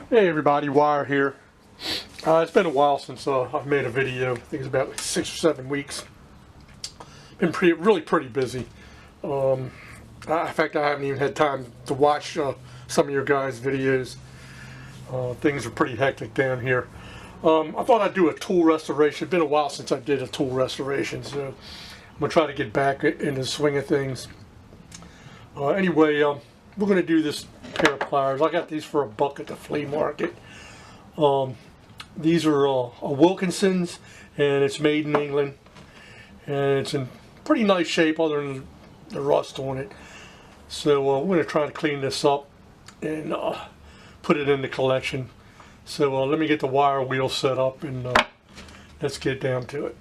Hey everybody, Wire here. It's been a while since I've made a video. I think it's about like 6 or 7 weeks. Been really pretty busy. In fact, I haven't even had time to watch some of your guys' videos. Things are pretty hectic down here. I thought I'd do a tool restoration. It's been a while since I did a tool restoration, so I'm going to try to get back in the swing of things. Anyway, we're going to do this pair of pliers. I got these for $1 at the flea market. These are a Wilkinsons, and it's made in England, and it's in pretty nice shape other than the rust on it. So we're going to try to clean this up and put it in the collection. So let me get the wire wheel set up and let's get down to it.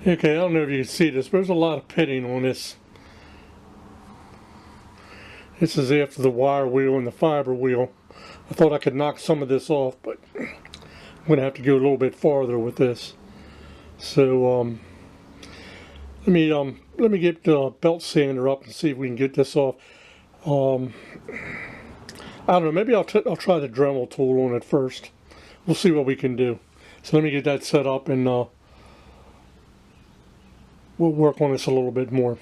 Okay, I don't know if you can see this, but there's a lot of pitting on this. This is after the wire wheel and the fiber wheel. I thought I could knock some of this off, but I'm going to have to go a little bit farther with this. So let me get the belt sander up and see if we can get this off. I don't know, maybe I'll try the Dremel tool on it first. We'll see what we can do. So let me get that set up and we'll work on this a little bit more.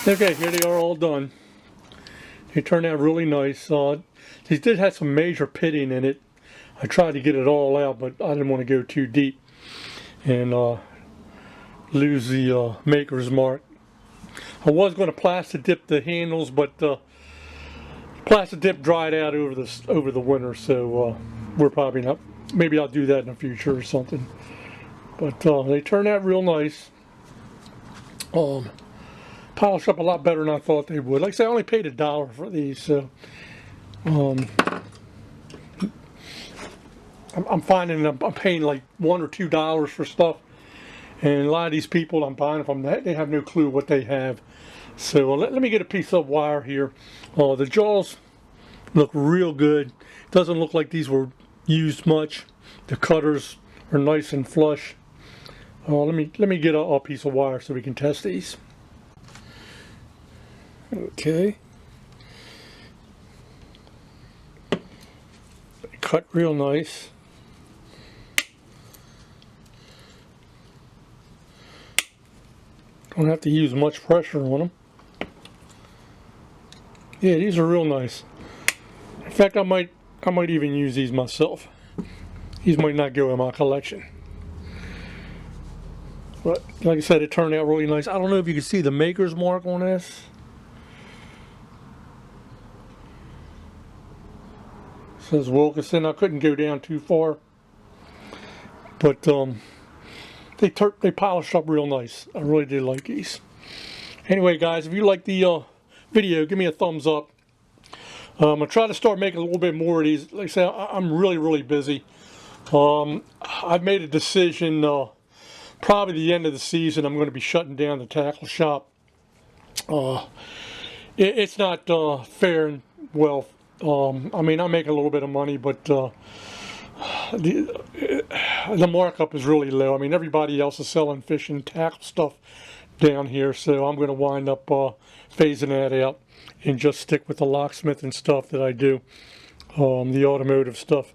Okay, here they are all done. They turned out really nice. These did have some major pitting in it. I tried to get it all out, but I didn't want to go too deep and lose the maker's mark. I was going to plastic dip the handles, but plastic dip dried out over the winter, so we're probably not. Maybe I'll do that in the future or something. But they turned out real nice. Polished up a lot better than I thought they would. Like I said, I only paid $1 for these, so I'm finding I'm paying like $1 or $2 for stuff, and a lot of these people I'm buying from, they have no clue what they have. So let me get a piece of wire here. The jaws look real good. Doesn't look like these were used much. The cutters are nice and flush. Let me get a piece of wire so we can test these. Okay. Cut real nice. Don't have to use much pressure on them. Yeah, these are real nice. In fact, I might even use these myself. These might not go in my collection. But like I said, it turned out really nice. I don't know if you can see the maker's mark on this. It says Wilkinson. I couldn't go down too far. But they polished up real nice. I really did like these. Anyway, guys, if you like the video, give me a thumbs up. I'm going to try to start making a little bit more of these. Like I said, I'm really busy. I've made a decision, probably the end of the season, I'm going to be shutting down the tackle shop. It's not fair and well. I mean, I make a little bit of money, but the markup is really low. I mean, everybody else is selling fishing tackle stuff down here, so I'm going to wind up phasing that out and just stick with the locksmith and stuff that I do, the automotive stuff.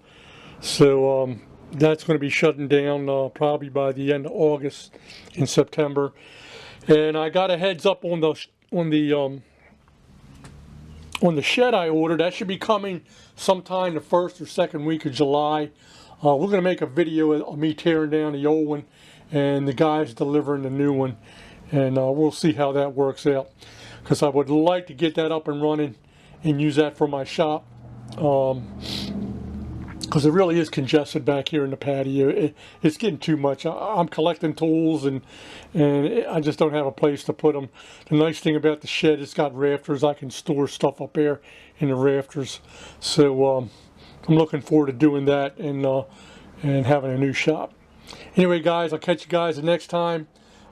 So that's going to be shutting down probably by the end of August and September. And I got a heads up on the shed I ordered. That should be coming sometime the first or second week of July. We're going to make a video of me tearing down the old one and the guys delivering the new one, and we'll see how that works out, because I would like to get that up and running and use that for my shop, because it really is congested back here in the patio. It's getting too much. I'm collecting tools, and I just don't have a place to put them. The nice thing about the shed, it's got rafters. I can store stuff up there in the rafters. So I'm looking forward to doing that and having a new shop. Anyway, guys, I'll catch you guys the next time.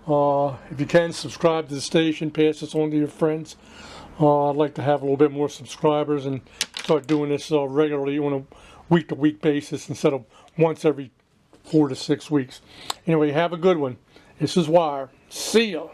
If you can, subscribe to the station, pass this on to your friends. I'd like to have a little bit more subscribers and start doing this regularly on a week-to-week basis instead of once every 4 to 6 weeks. Anyway, have a good one. This is Wire. See ya.